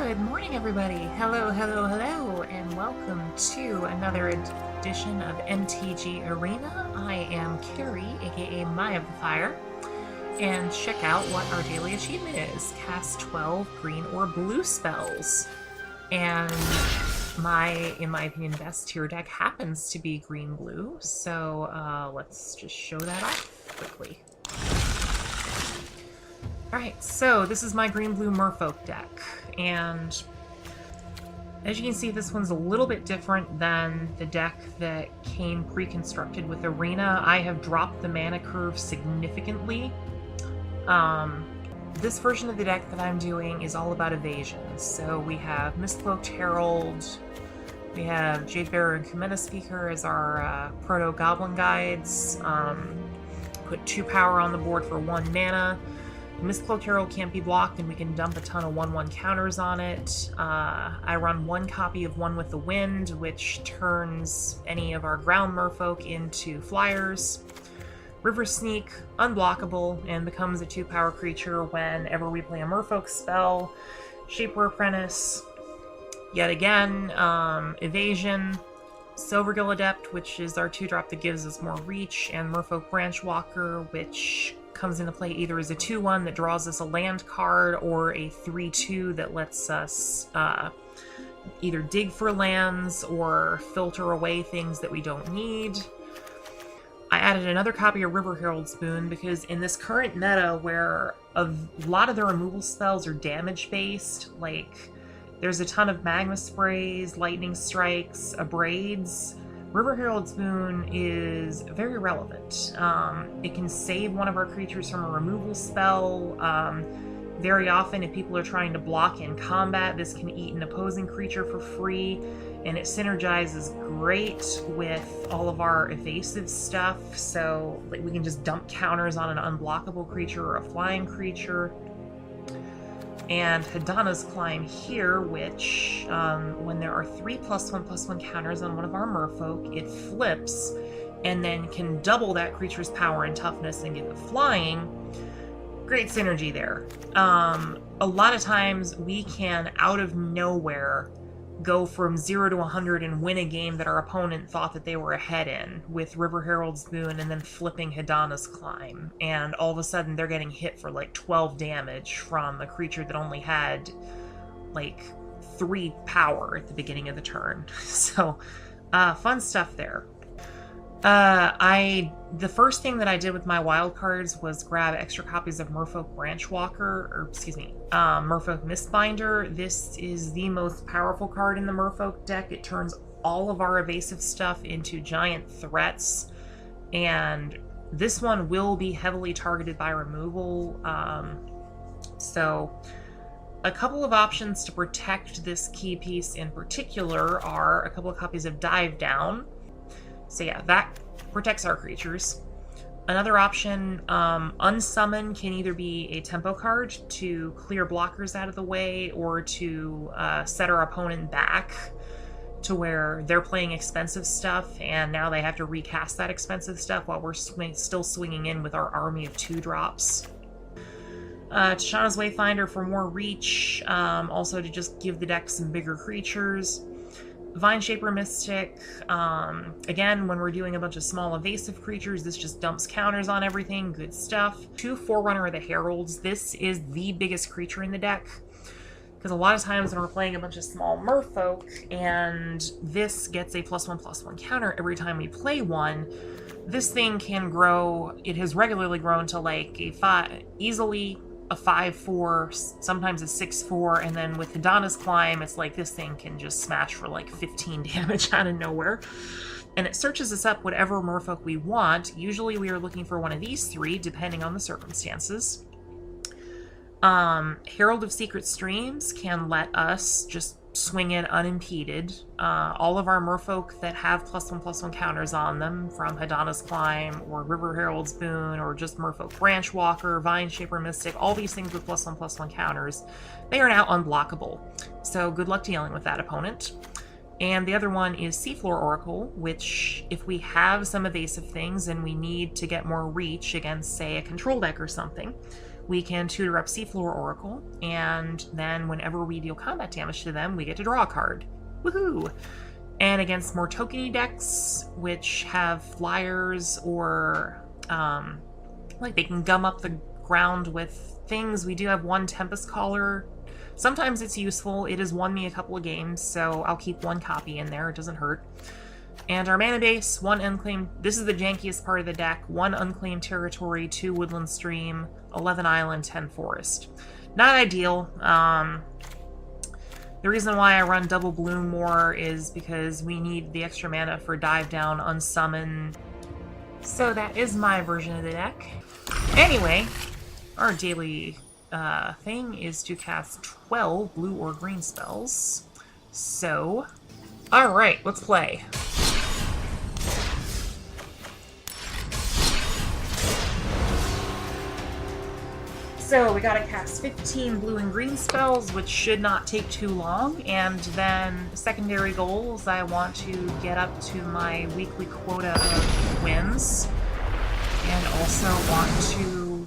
Good morning, everybody. Hello, hello, hello, and welcome to another edition of MtG Arena. I am Carrie, aka Maya of the Fire, and check out what our daily achievement is. Cast 12 green or blue spells. And in my opinion, best tier deck happens to be green-blue, so let's just show that off quickly. Alright, so this is my green-blue Merfolk deck, and as you can see, this one's a little bit different than the deck that came pre-constructed with Arena. I have dropped the mana curve significantly. This version of the deck that I'm doing is all about evasion. So we have Mistcloaked Herald, we have Jadebearer and Kumena Speaker as our proto-goblin guides. Put 2 power on the board for 1 mana. Mistcloaked Herald can't be blocked, and we can dump a ton of 1/1 counters on it. I run 1 copy of One with the Wind, which turns any of our ground merfolk into flyers. River Sneak, unblockable, and becomes a 2-power creature whenever we play a merfolk spell. Shaper Apprentice, yet again, evasion. Silvergill Adept, which is our 2-drop that gives us more reach, and Merfolk Branchwalker, which comes into play either as a 2/1 that draws us a land card or a 3/2 that lets us either dig for lands or filter away things that we don't need. I added another copy of River Herald's Boon because in this current meta where a lot of the removal spells are damage-based, like there's a ton of Magma Sprays, Lightning Strikes, Abrades, River Herald's Boon is very relevant. It can save one of our creatures from a removal spell. Very often, if people are trying to block in combat, this can eat an opposing creature for free, and it synergizes great with all of our evasive stuff. So like, we can just dump counters on an unblockable creature or a flying creature. And Hadana's Climb here, which, when there are 3+1/+1 counters on one of our merfolk, it flips and then can double that creature's power and toughness and give it flying. Great synergy there. A lot of times we can, out of nowhere, go from 0 to 100 and win a game that our opponent thought that they were ahead in with River Herald's Boon and then flipping Hadana's Climb. And all of a sudden they're getting hit for like 12 damage from a creature that only had like 3 power at the beginning of the turn. So, fun stuff there. The first thing that I did with my wild cards was grab extra copies of Merfolk Branchwalker, or excuse me, Merfolk Mistbinder. This is the most powerful card in the Merfolk deck. It turns all of our evasive stuff into giant threats, and this one will be heavily targeted by removal. So a couple of options to protect this key piece in particular are a couple of copies of Dive Down. So yeah, that protects our creatures. Another option, Unsummon can either be a tempo card to clear blockers out of the way or to set our opponent back to where they're playing expensive stuff and now they have to recast that expensive stuff while we're still swinging in with our army of 2-drops. Tishana's Wayfinder for more reach, also to just give the deck some bigger creatures. Vineshaper Mystic, again, when we're doing a bunch of small evasive creatures, this just dumps counters on everything, good stuff. 2 Forerunner of the Heralds, this is the biggest creature in the deck, because a lot of times when we're playing a bunch of small merfolk, and this gets a +1/+1 counter every time we play one, this thing can grow, it has regularly grown to like easily a 5/4, sometimes a 6/4, and then with Hadana's Climb, it's like this thing can just smash for like 15 damage out of nowhere. And it searches us up whatever merfolk we want. Usually we are looking for one of these 3, depending on the circumstances. Herald of Secret Streams can let us just swing in unimpeded. All of our merfolk that have +1/+1 counters on them, from Hadana's Climb or River Herald's Boon or just Merfolk Branchwalker, Vineshaper Mystic, all these things with +1/+1 counters, they are now unblockable. So good luck dealing with that opponent. And the other one is Seafloor Oracle, which if we have some evasive things and we need to get more reach against, say, a control deck or something, we can tutor up Seafloor Oracle, and then whenever we deal combat damage to them, we get to draw a card. Woohoo! And against more tokeny decks, which have flyers or like they can gum up the ground with things, we do have one Tempest Caller. Sometimes it's useful. It has won me a couple of games, so I'll keep one copy in there. It doesn't hurt. And our mana base, 1 unclaimed... This is the jankiest part of the deck. 1 unclaimed territory, 2 woodland stream, 11 island, 10 forest. Not ideal. The reason why I run double bloom more is because we need the extra mana for dive down, unsummon. So that is my version of the deck. Anyway, our daily thing is to cast 12 blue or green spells. So, alright, let's play. So we gotta cast 15 blue and green spells, which should not take too long, and then secondary goals, I want to get up to my weekly quota of wins, and also want to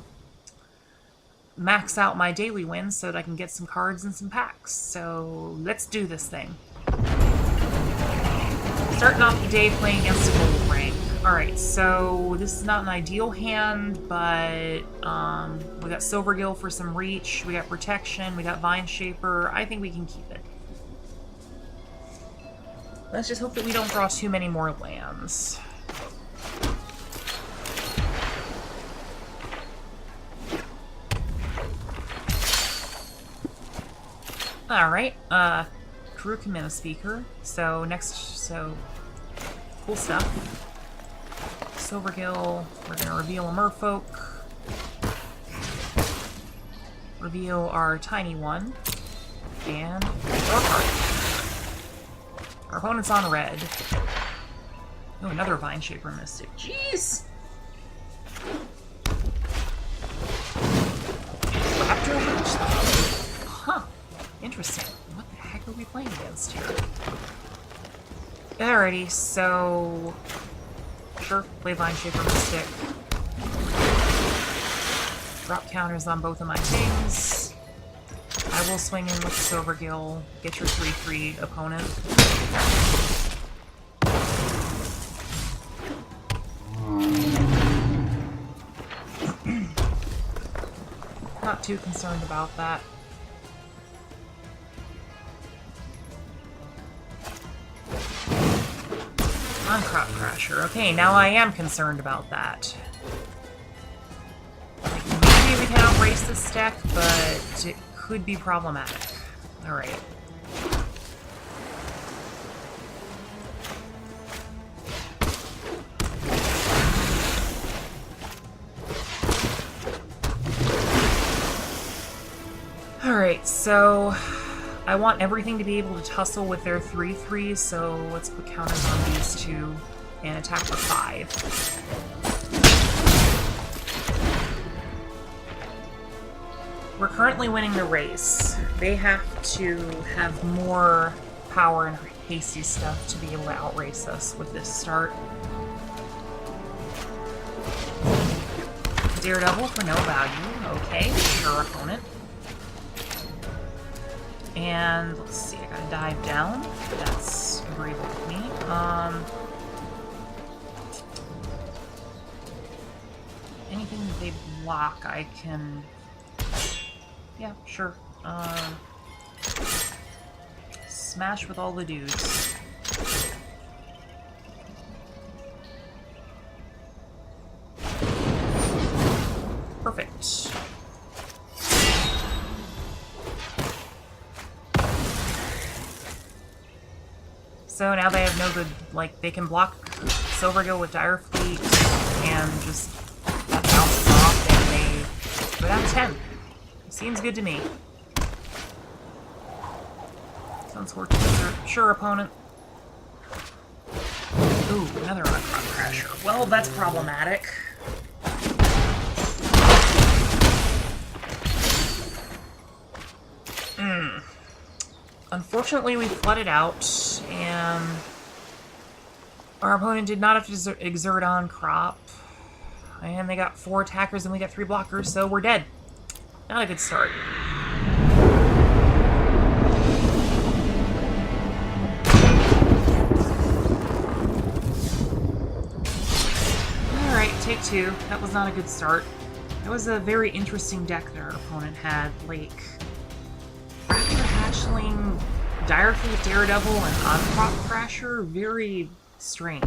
max out my daily wins so that I can get some cards and some packs. So let's do this thing. Starting off the day playing against a gold rank. Alright, so this is not an ideal hand, but we got Silvergill for some reach, we got protection, we got Vine Shaper. I think we can keep it. Let's just hope that we don't draw too many more lands. Alright, Karuk Mana Speaker. So cool stuff. Silvergill, we're going to reveal a Merfolk, reveal our tiny one, and draw a card. Our opponent's on red. Oh, another Vine Shaper Mystic. Jeez! Raptor Witch? Huh. Interesting. What the heck are we playing against here? Alrighty, so... Sure, play Vine Shaper Mystic. Drop counters on both of my things. I will swing in with the Silvergill. Get your 3/3 opponent. Not too concerned about that. On Crop Crasher. Okay, now I am concerned about that. Like, maybe we can outrace this deck, but it could be problematic. Alright. Alright, so... I want everything to be able to tussle with their 3/3, so let's put counters on these two and attack for 5. We're currently winning the race. They have to have more power and hasty stuff to be able to outrace us with this start. Daredevil for no value. Okay, sure, opponent. And let's see, I gotta dive down. That's agreeable with me. Anything that they block, I can... Yeah, sure. Smash with all the dudes. Perfect. So now they have no good, like, they can block Silvergill with Dire Fleet and just that bounces off and they go down to 10. Seems good to me. Sunscorched Desert. Sure, opponent. Ooh, another Crop Crasher. Well, that's problematic. Unfortunately, we flooded out, and our opponent did not have to exert on Crop. And they got 4 attackers and we got 3 blockers, so we're dead. Not a good start. Alright, take two. That was not a good start. That was a very interesting deck that our opponent had. Like, Raptor Hatchling, Direfleet Daredevil, and Unprop Crasher. Very strange.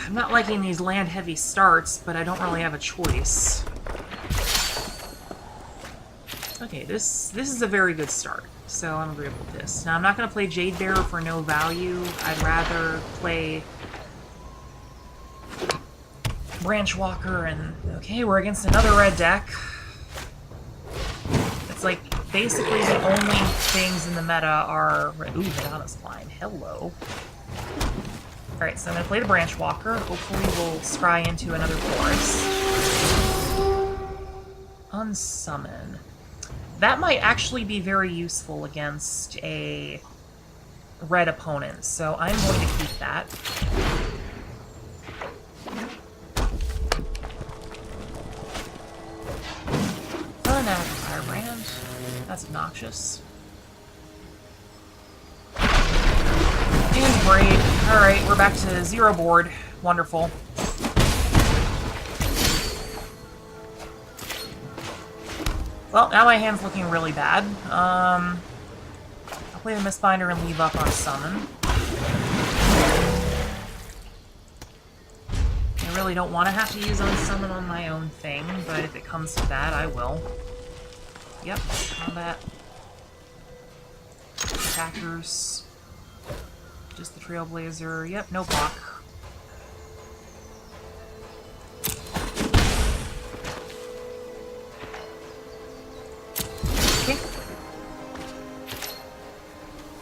I'm not liking these land-heavy starts, but I don't really have a choice. Okay, this is a very good start, so I'm agreeable with this. Now, I'm not going to play Jade Bearer for no value. I'd rather play Branch Walker and... Okay, we're against another red deck. It's like, basically the only things in the meta are... Ooh, Madonna's flying. Hello. Alright, so I'm going to play the Branch Walker. Hopefully we'll scry into another forest. Unsummon. That might actually be very useful against a red opponent, so I'm going to keep that. Unactive Firebrand. That's obnoxious. And Braid. Alright, we're back to 0 board. Wonderful. Well, now my hand's looking really bad. I'll play the Mistbinder and leave up on Summon. I really don't want to have to use Unsummon on my own thing, but if it comes to that, I will. Yep, combat. Attackers. Just the Trailblazer. Yep, no block. Okay.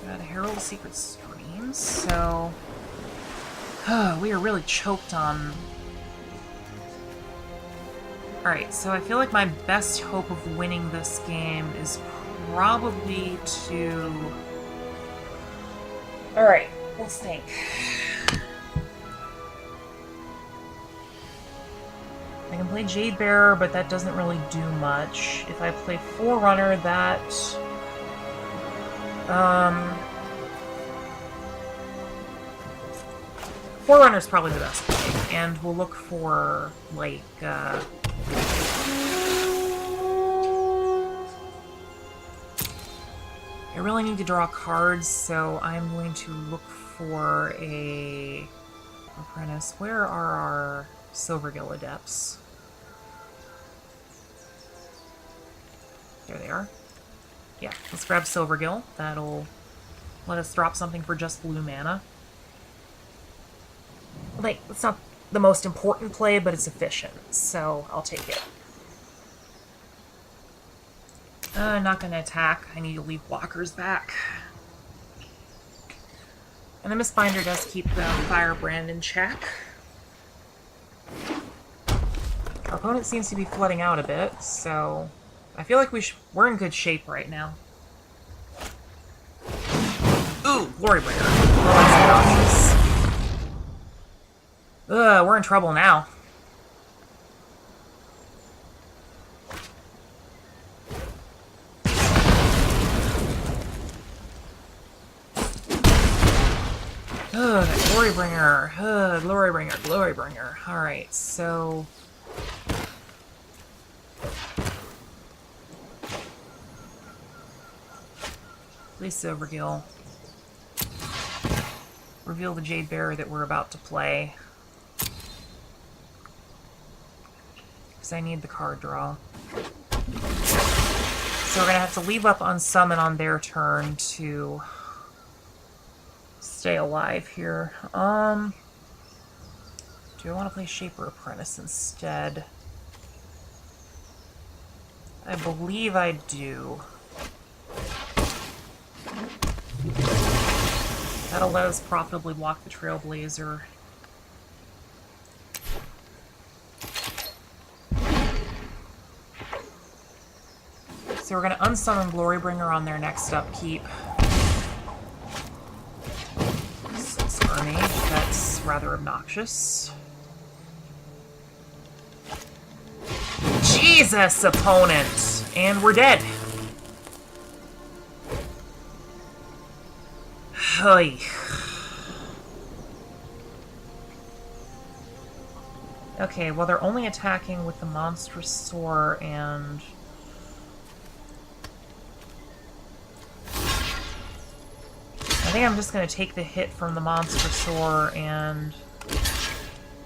Got a Herald of Secret Streams, so... we are really choked on... Alright, so I feel like my best hope of winning this game is probably to... Alright, let's think. I can play Jade Bearer, but that doesn't really do much. If I play Forerunner, that... Forerunner's probably the best play, and we'll look for, like, I really need to draw cards, so I'm going to look for a Apprentice. Where are our Silvergill Adepts? There they are. Yeah, let's grab Silvergill. That'll let us drop something for just blue mana. Like, it's not the most important play, but it's efficient, so I'll take it. I'm not going to attack. I need to leave blockers back. And the Mistbinder does keep the Firebrand in check. Our opponent seems to be flooding out a bit, so I feel like we're in good shape right now. Ooh, Glorybringer. Oh, that's obnoxious. Ugh, we're in trouble now. Ugh, that Glorybringer. Ugh, Glorybringer, Glorybringer. Alright, so... Please Silvergill. Reveal the Jade Bearer that we're about to play. Because I need the card draw. So we're going to have to leave up on Summon on their turn to stay alive here. Do I want to play Shaper Apprentice instead? I believe I do. That'll let us profitably block the Trailblazer. So we're going to unsummon Glorybringer on their next upkeep. rather obnoxious. Jesus, opponent! And we're dead. Hey. Okay, well they're only attacking with the monstrous soar and... I think I'm just going to take the hit from the monstrous soar and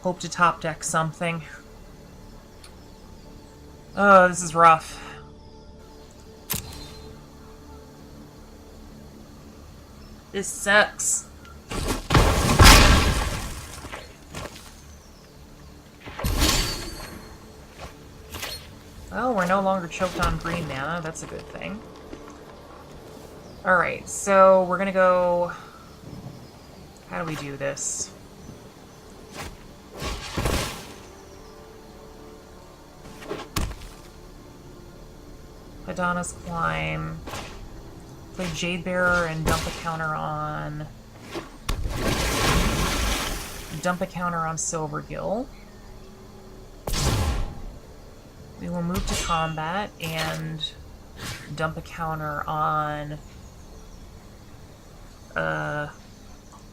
hope to top deck something. Oh, this is rough. This sucks. Well, we're no longer choked on green mana. That's a good thing. Alright, so we're gonna go... How do we do this? Hadana's Climb. Play Jade Bearer and dump a counter on... Dump a counter on Silvergill. We will move to combat and dump a counter on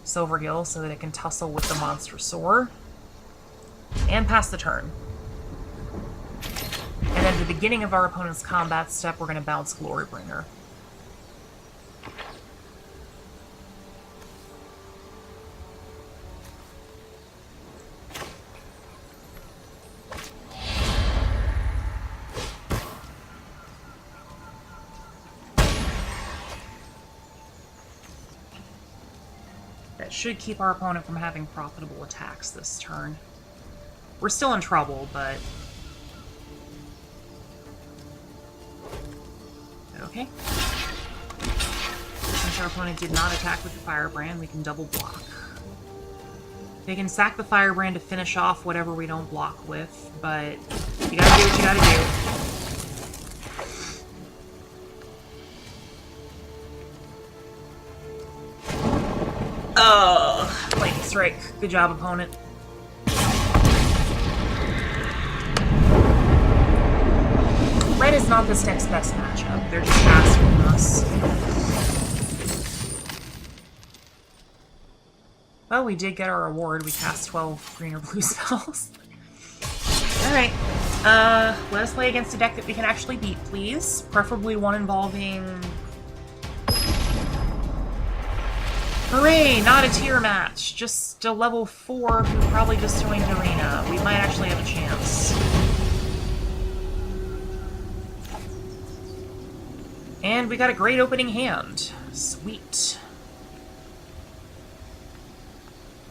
Silvergill so that it can tussle with the monstrous soar. And pass the turn. And at the beginning of our opponent's combat step, we're going to bounce Glorybringer. That should keep our opponent from having profitable attacks this turn. We're still in trouble, but... Okay. Since our opponent did not attack with the Firebrand, we can double block. They can sack the Firebrand to finish off whatever we don't block with, but you gotta do what you gotta do. Oh, lightning strike. Good job, opponent. Red is not this next best matchup. They're just faster than us. Well, we did get our reward. We cast 12 green or blue spells. Alright. Let us play against a deck that we can actually beat, please. Preferably one involving... Hooray! Not a tier match. Just a level 4 who probably just joined Arena. We might actually have a chance. And we got a great opening hand. Sweet.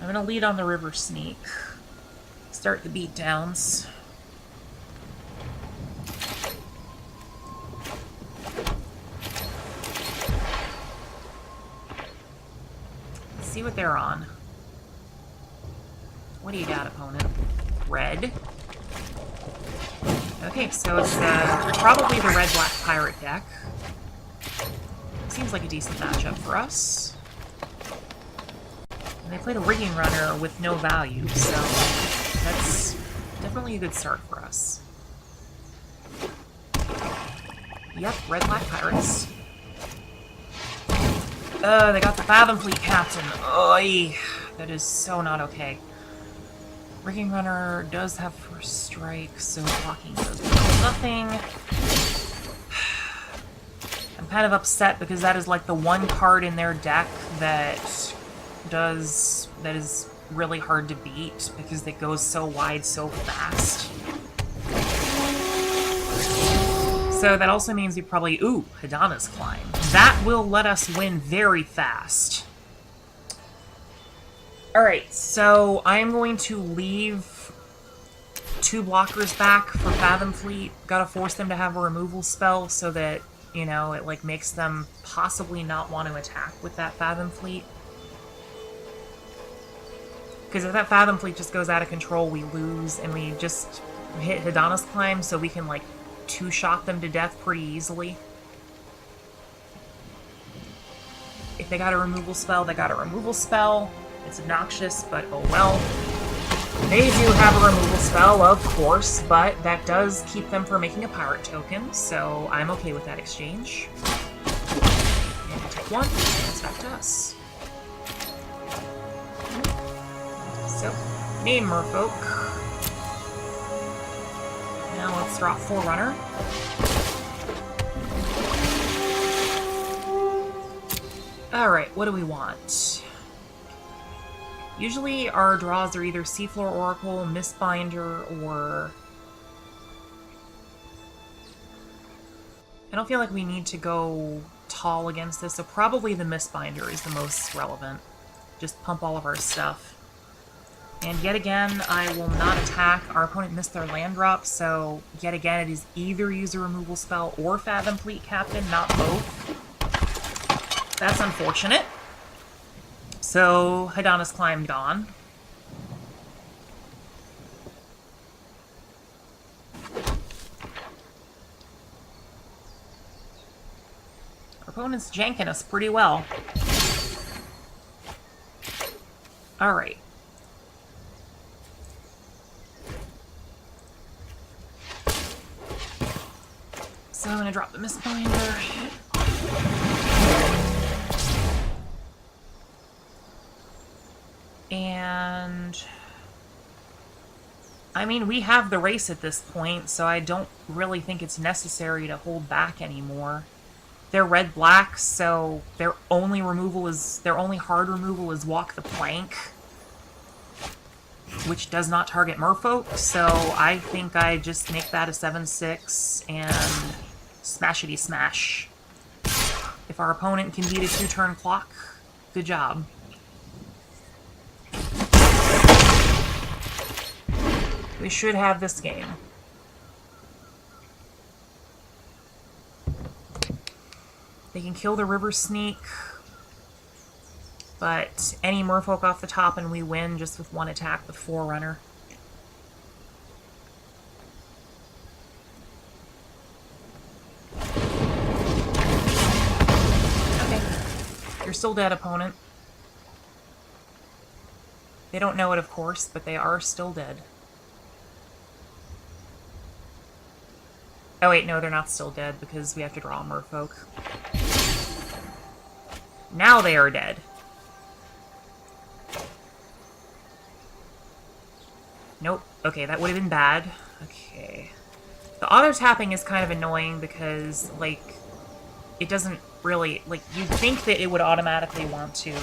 I'm gonna lead on the River Sneak. Start the beatdowns. Let's see what they're on. What do you got, opponent? Red. Okay, so it's probably the red-black pirate deck. Seems like a decent matchup for us. And they played a Rigging Runner with no value, so that's definitely a good start for us. Yep, red-black pirates. They got the Fathom Fleet Captain. Oy, that is so not okay. Rigging Runner does have first strike, so blocking does nothing. I'm kind of upset because that is like the one card in their deck that is really hard to beat because it goes so wide so fast. So that also means we probably... Ooh, Hadana's Climb. That will let us win very fast. Alright, so I'm going to leave 2 blockers back for Fathom Fleet. Gotta force them to have a removal spell so that, you know, it like makes them possibly not want to attack with that Fathom Fleet. Because if that Fathom Fleet just goes out of control, we lose, and we just hit Hadana's Climb so we can like 2-shot them to death pretty easily. If they got a removal spell, they got a removal spell. It's obnoxious, but oh well. They do have a removal spell, of course, but that does keep them from making a pirate token, so I'm okay with that exchange. And take one, and it's back to us. So, name Merfolk. Now let's drop Forerunner. Alright, what do we want? Usually our draws are either Seafloor Oracle, Mistbinder, or... I don't feel like we need to go tall against this, so probably the Mistbinder is the most relevant. Just pump all of our stuff. And yet again, I will not attack. Our opponent missed their land drop, so yet again it is either use a removal spell or Fathom Fleet Captain, not both. That's unfortunate. So, Hadanis Climb gone. Our opponent's janking us pretty well. Alright. So I'm gonna drop the Mistbinder. And I mean, we have the race at this point, so I don't really think it's necessary to hold back anymore. They're red-black, so their only hard removal is Walk the Plank, which does not target Merfolk, so I think I just make that a 7/6 and smashity smash. If our opponent can beat a 2-turn clock, good job. We should have this game. They can kill the River Sneak, but any Merfolk off the top and we win just with one attack with Forerunner. Okay. You're still dead, opponent. They don't know it, of course, but they are still dead. Oh wait, no, they're not still dead because we have to draw a Merfolk. Now they are dead. Nope. Okay, that would have been bad. Okay. The auto-tapping is kind of annoying because, like, it doesn't really... Like, you'd think that it would automatically want to.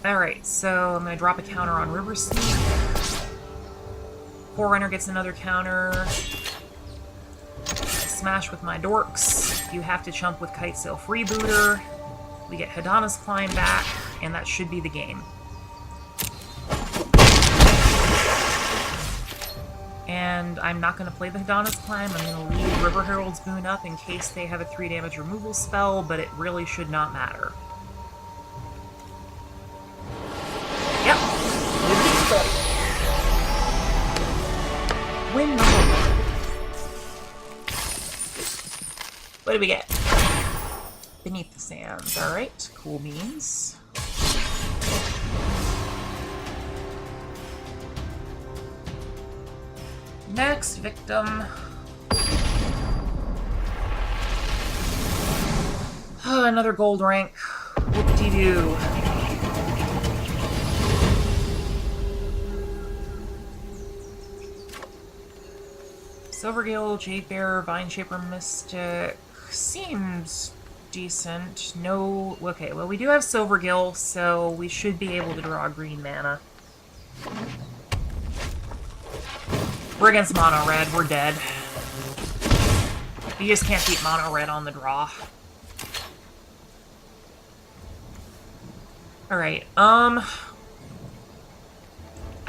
Alright, so I'm going to drop a counter on River Sneak. Forerunner gets another counter. Smash with my dorks. You have to chump with Kitesail Freebooter. We get Hadanis Climb back, and that should be the game. And I'm not going to play the Hadanis Climb. I'm going to leave River Herald's Boon up in case they have a 3 damage removal spell, but it really should not matter. Yep. Win number 1. What do we get? Beneath the Sands. Alright, cool beans. Next victim. Oh, another gold rank. Whoop-de-doo. Silvergill, Jadebearer, Vineshaper, Mystic. Seems decent. No... Okay, well, we do have Silvergill, so we should be able to draw green mana. We're against mono red. We're dead. You just can't beat mono red on the draw. Alright, I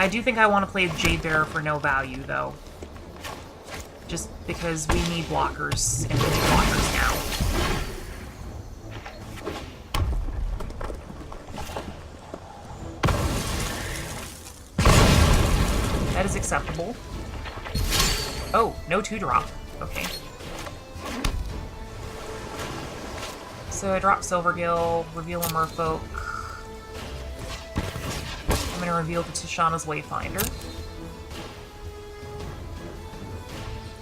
do think I want to play Jadebearer for no value, though. Just because we need blockers, and we need blockers now. That is acceptable. Oh, no 2-drop. Okay. So I drop Silvergill, reveal a Merfolk. I'm going to reveal the Tishana's Wayfinder.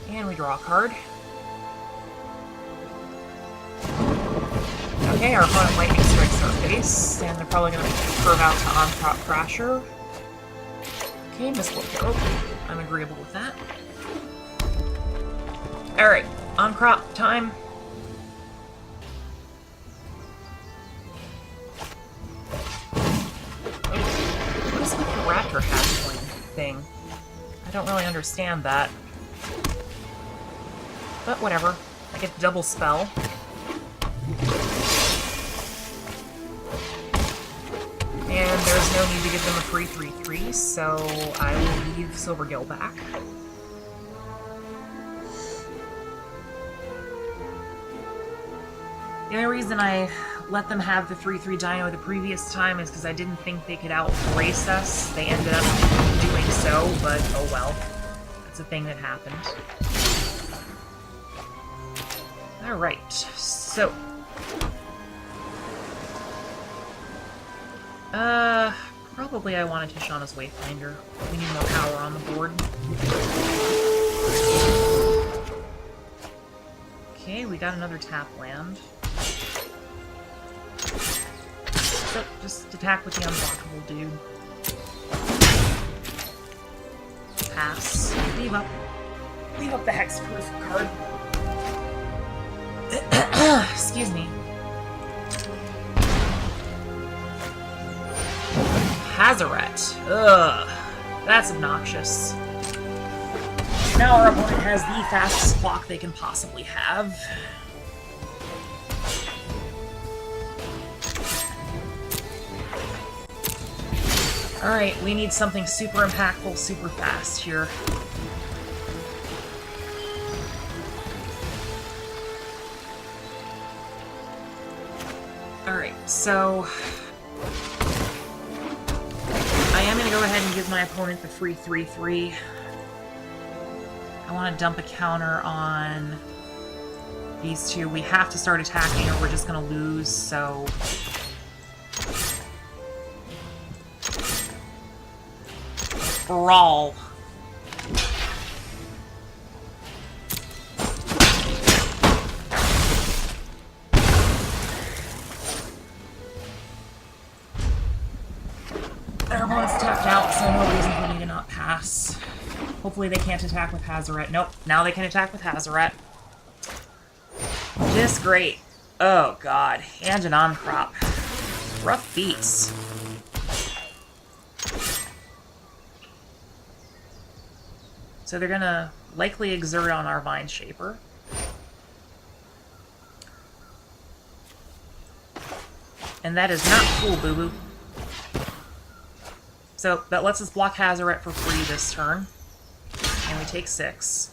And we draw a card. Okay, our opponent lightning strikes our face, and they're probably going to curve out to on-crop Crasher. Okay, Mystical Herald. I'm agreeable with that. Alright, on-crop time. What is with the raptor hatchling thing? I don't really understand that. But whatever. I get double spell. And there's no need to give them a free 3/3, so I will leave Silvergill back. The only reason I let them have the 3/3 Dino the previous time is because I didn't think they could out-race us. They ended up doing so, but oh well. That's a thing that happened. Alright, so... probably I wanted Tishana's Wayfinder. We need more power on the board. Okay, we got another tap land. So, just attack with the unblockable dude. Pass. Leave up the hexproof card. Excuse me. Hazaret. Ugh. That's obnoxious. Now our opponent has the fastest clock they can possibly have. Alright, we need something super impactful, super fast here. Alright, so... I am going to go ahead and give my opponent the free 3/3. I want to dump a counter on these two. We have to start attacking or we're just going to lose, so... Brawl. Their opponent's tapped out, so no reason for me to not pass. Hopefully they can't attack with Hazaret. Nope, now they can attack with Hazaret. Just great. Oh god. And an on-crop. Rough beats. So they're gonna likely exert on our Vine Shaper. And that is not cool, boo-boo. So that lets us block Hazaret for free this turn. And we take 6.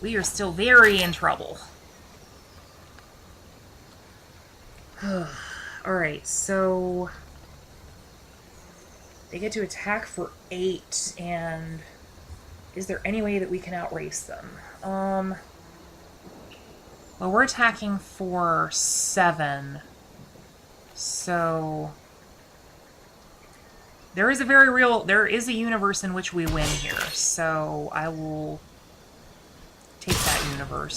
We are still very in trouble. Alright, so... They get to attack for 8, and... Is there any way that we can outrace them? Well, we're attacking for 7. So... There is a universe in which we win here, so I will take that universe.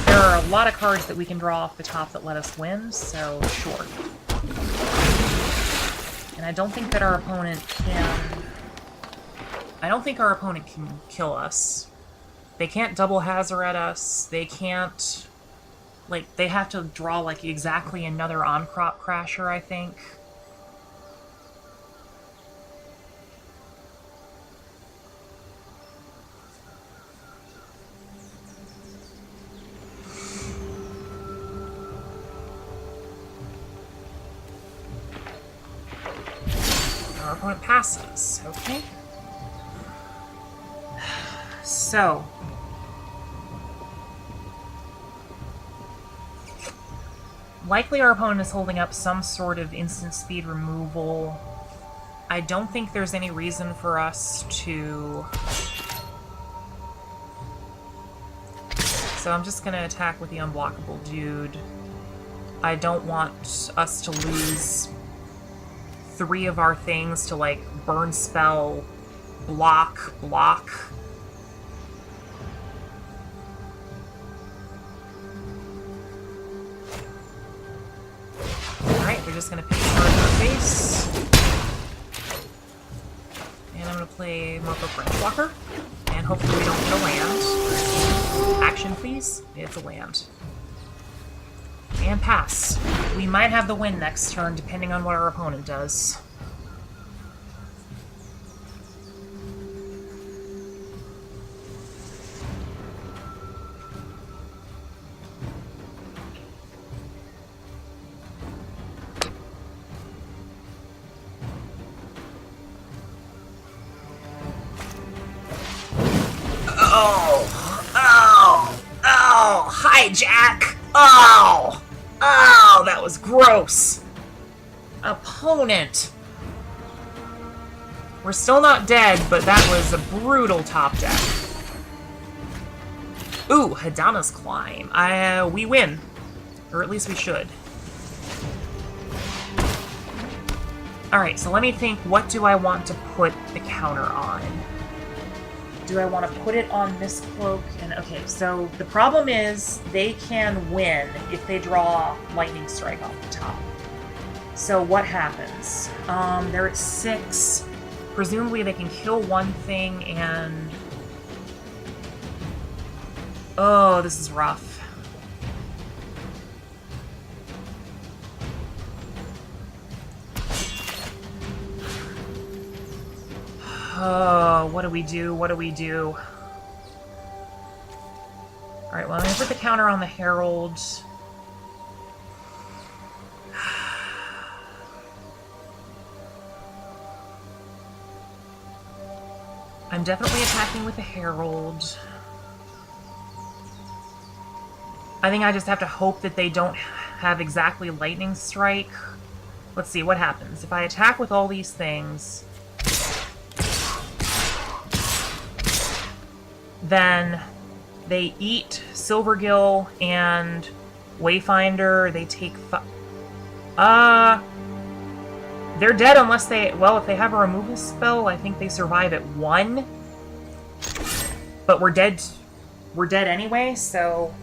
There are a lot of cards that we can draw off the top that let us win, so sure. And I don't think that our opponent can... I don't think our opponent can kill us. They can't double Hazaret us, they can't... Like, they have to draw, like, exactly another on-crop Crasher, I think. Our opponent passes, okay. So... Likely our opponent is holding up some sort of instant speed removal. I don't think there's any reason for us to... So I'm just gonna attack with the unblockable dude. I don't want us to lose 3 of our things to, like, burn spell, block. Alright, we're just gonna pitch her in her face. And I'm gonna play Merfolk Branch Walker. And hopefully we don't get a land. Action, please. It's a land. And pass. We might have the win next turn, depending on what our opponent does. Oh! Hi, Jack! Oh! Oh, that was gross! Opponent! We're still not dead, but that was a brutal top deck. Ooh, Hadana's Climb. We win. Or at least we should. Alright, so let me think, what do I want to put the counter on? Do I want to put it on Mistcloak? And okay, so the problem is they can win if they draw Lightning Strike off the top. So what happens? They're at 6. Presumably they can kill one thing and... Oh, this is rough. Oh, what do we do? What do we do? Alright, well, I'm gonna put the counter on the Herald. I'm definitely attacking with the Herald. I think I just have to hope that they don't have exactly Lightning Strike. Let's see what happens. If I attack with all these things... Then they eat Silvergill and Wayfinder. They take they're dead unless they... Well, if they have a removal spell, I think they survive at 1. But we're dead. We're dead anyway, so...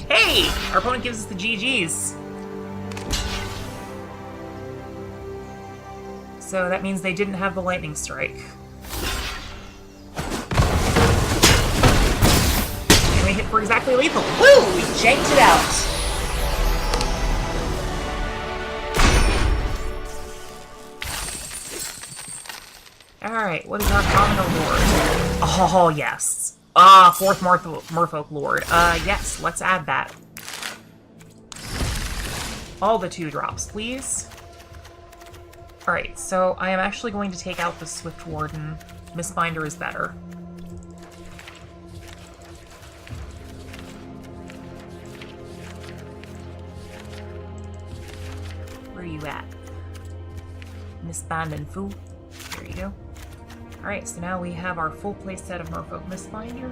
Hey! Our opponent gives us the GGs. So that means they didn't have the Lightning Strike. Hit for exactly lethal. Woo! We janked it out. Alright, what is our common award? Oh, yes. 4th Merfolk Lord. Yes, let's add that. All the 2-drops, please. Alright, so I am actually going to take out the Swift Warden. Mistbinder is better. Where are you at? Mistbind and Foo. There you go. Alright, so now we have our full play set of Merfolk Mistbinder.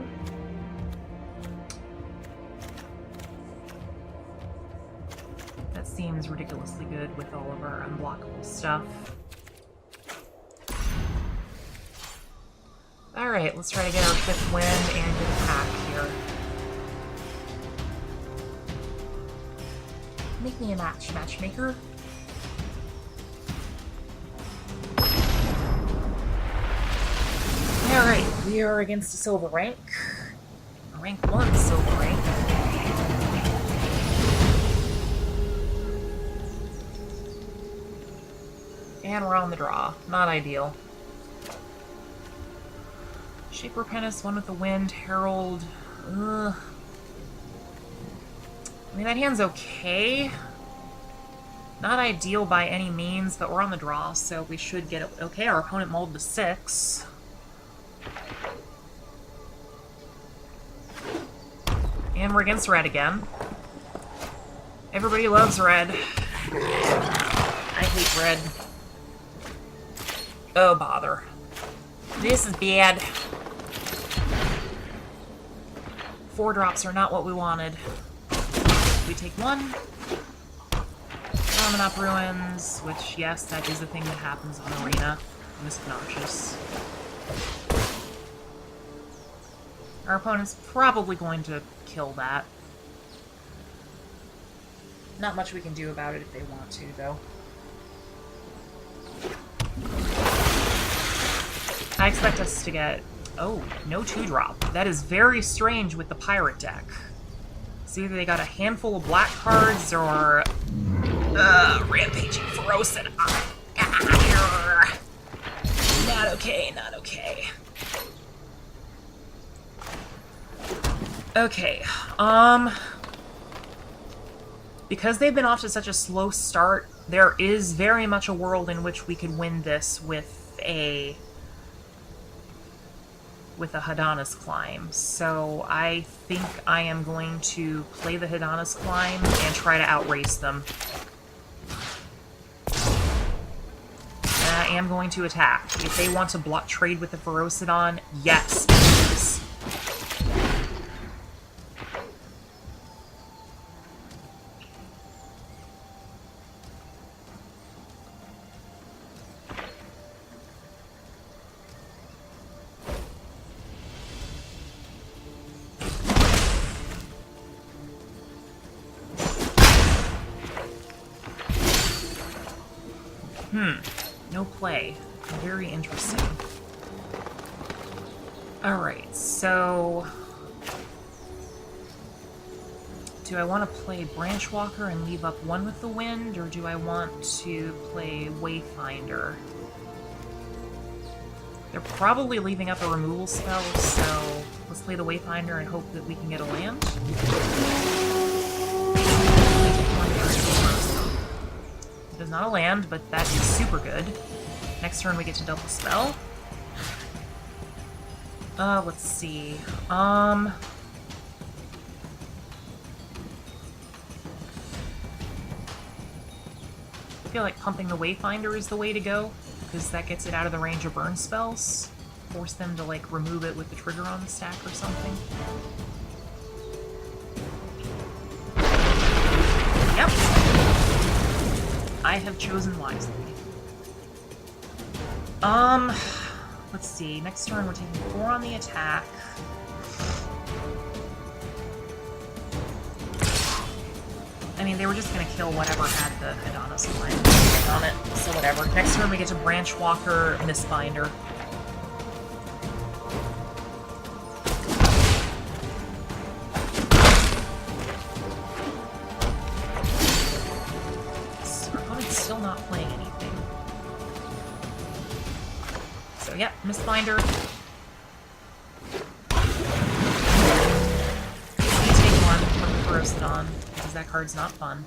That seems ridiculously good with all of our unblockable stuff. Alright, let's try to get our 5th win and get a pack here. Make me a matchmaker. Alright, we are against a silver rank. A rank 1 silver rank. And we're on the draw. Not ideal. Shaper Penance, one with the wind, Herald. Ugh. I mean, that hand's okay. Not ideal by any means, but we're on the draw, so we should get it. Okay, our opponent mulled to 6. And we're against red again. Everybody loves red. I hate red. Oh, bother. This is bad. 4 drops are not what we wanted. We take 1. Up ruins, which, yes, that is a thing that happens on Arena. It was obnoxious. Our opponent's probably going to kill that. Not much we can do about it if they want to, though. I expect us to get... Oh, no 2-drop. That is very strange with the pirate deck. It's either they got a handful of black cards or... Rampaging Ferocid. Not okay, not okay. Okay, because they've been off to such a slow start, there is very much a world in which we could win this with a Hadana's Climb. So I think I am going to play the Hadana's Climb and try to outrace them. I am going to attack. If they want to block trade with the Ferocidon, yes, please. No play. Very interesting. Alright, so... do I want to play Branchwalker and leave up 1 with the wind, or do I want to play Wayfinder? They're probably leaving up a removal spell, so let's play the Wayfinder and hope that we can get a land. It is not a land, but that is super good. Next turn we get to double spell. Let's see. I feel like pumping the Wayfinder is the way to go, because that gets it out of the range of burn spells. Force them to, like, remove it with the trigger on the stack or something. Yep. I have chosen wisely. Let's see. Next turn we're taking 4 on the attack. I mean, they were just gonna kill whatever had the Hadana's Climb on it, so whatever. Next turn we get to Branchwalker, Mistbinder. Our opponent's still not playing anything. So, yep, Mistbinder. You take 1 from the Ferocidon, because that card's not fun.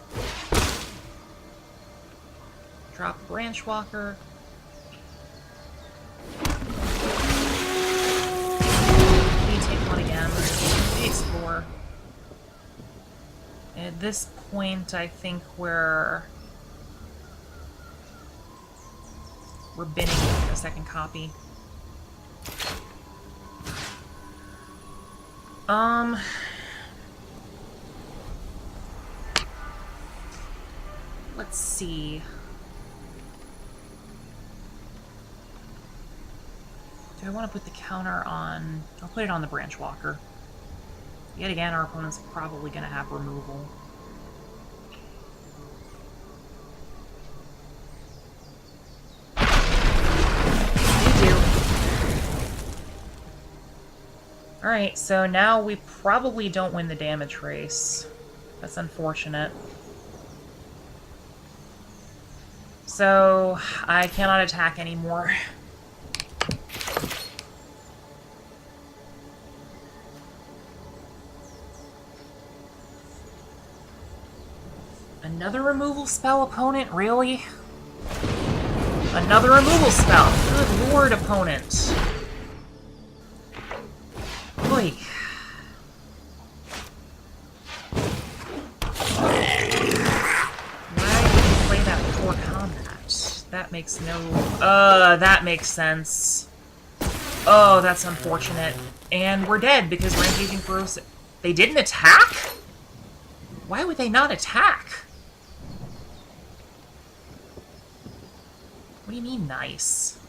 Drop Branchwalker. You take 1 again. We explore. At this point, I think we're binning a second copy. Let's see. Do I want to put the counter on... I'll put it on the Branchwalker. Yet again, our opponent's probably going to have removal. Alright, so now we probably don't win the damage race. That's unfortunate. So, I cannot attack anymore. Another removal spell, opponent? Really? Another removal spell! Good lord, opponent! Boy. Why did you play that before combat? That That makes that makes sense. Oh, that's unfortunate. And we're dead because rampaging ferocious... They didn't attack? Why would they not attack? What do you mean, nice?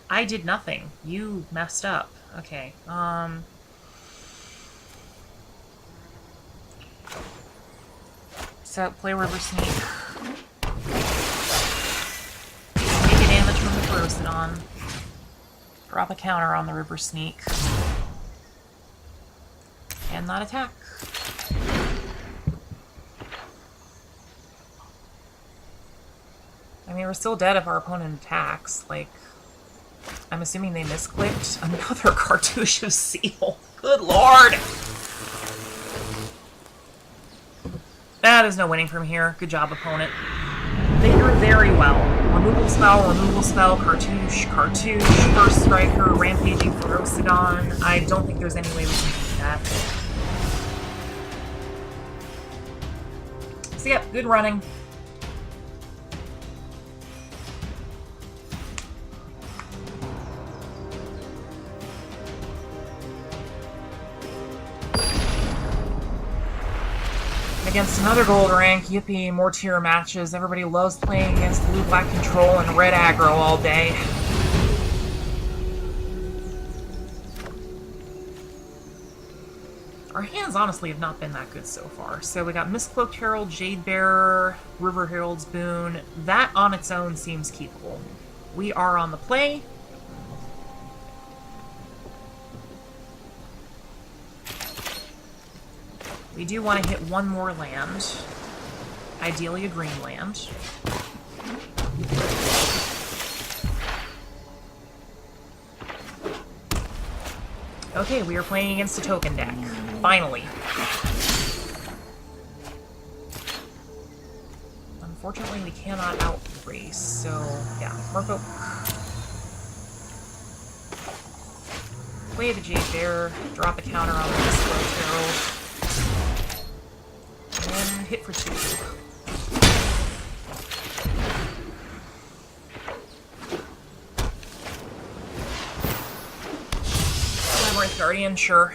I did nothing. You messed up. Okay, So, play River Sneak. Take a damage from the Ferocidon. Drop a counter on the River Sneak. And not attack. I mean, we're still dead if our opponent attacks. Like, I'm assuming they misclicked. Another Cartouche of Seal. Good lord! There's no winning from here. Good job, opponent. They drew very well. Removal spell, Cartouche, First Striker, Rampaging Ferocidon. I don't think there's any way we can beat that. So yep, good running. Against another gold rank, yippee, more tier matches. Everybody loves playing against blue-black control and red aggro all day. Our hands honestly have not been that good so far. So we got Mistcloaked Herald, Jade Bearer, River Herald's Boon. That on its own seems keepable. We are on the play. We do want to hit one more land. Ideally a green land. Okay, we are playing against a token deck. Finally. Unfortunately, we cannot outrace, so yeah, Merfolk. Play the Jade Bearer, drop a counter on the Mistcloaked Herald. And hit for 2. Labyrinth Guardian, sure.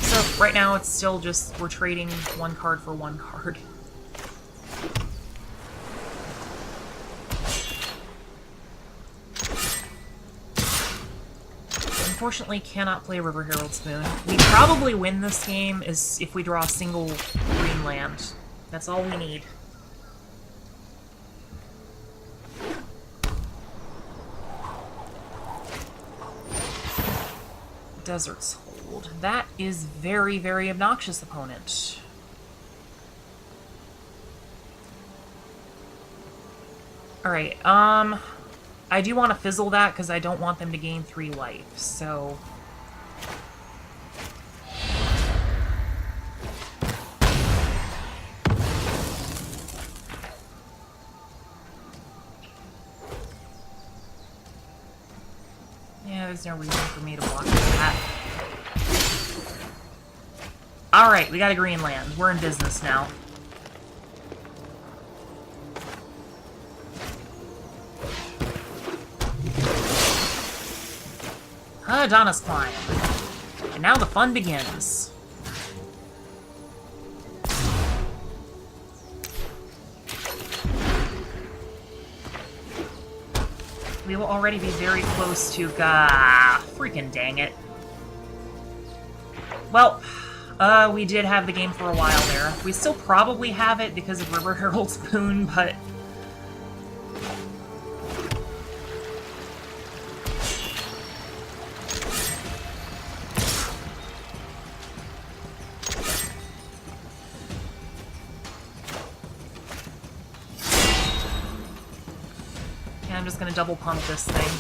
So right now it's still just we're trading one card for one card. Unfortunately, cannot play River Herald's Boon. We probably win this game is if we draw a single green land. That's all we need. Desert's Hold. That is very, very obnoxious, opponent. Alright, I do want to fizzle that because I don't want them to gain 3 life, so... Yeah, there's no reason for me to block that. Alright, we got a green land. We're in business now. Donna's Climb. And now the fun begins. We will already be very close to... freaking dang it. Well, we did have the game for a while there. We still probably have it because of River Herald's Boon, but... I'm just gonna double pump this thing.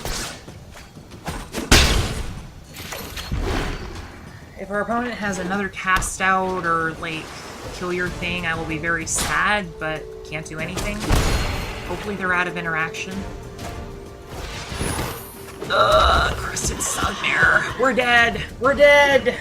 If our opponent has another cast out or, like, kill your thing, I will be very sad, but can't do anything. Hopefully they're out of interaction. Ugh, Crested Sunmare. We're dead! We're dead!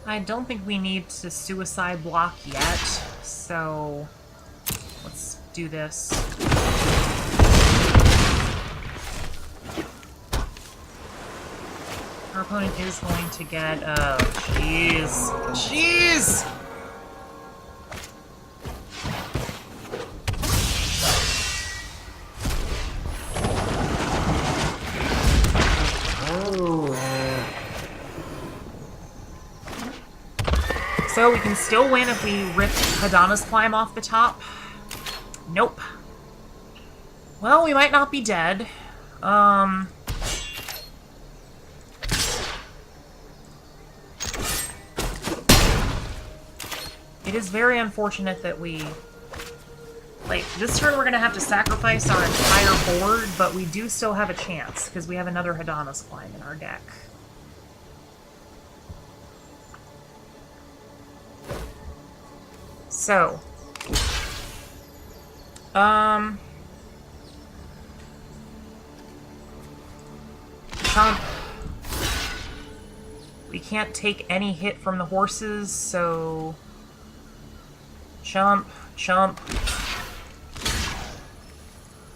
I don't think we need to suicide block yet, so let's do this. Our opponent is going to get, oh, jeez. Jeez! So we can still win if we rip Hadana's Climb off the top. Nope. Well, we might not be dead. It is very unfortunate that we... Like, this turn we're gonna have to sacrifice our entire board, but we do still have a chance, because we have another Hadana's Climb in our deck. So... Chomp. We can't take any hit from the horses, so... Chomp, chomp.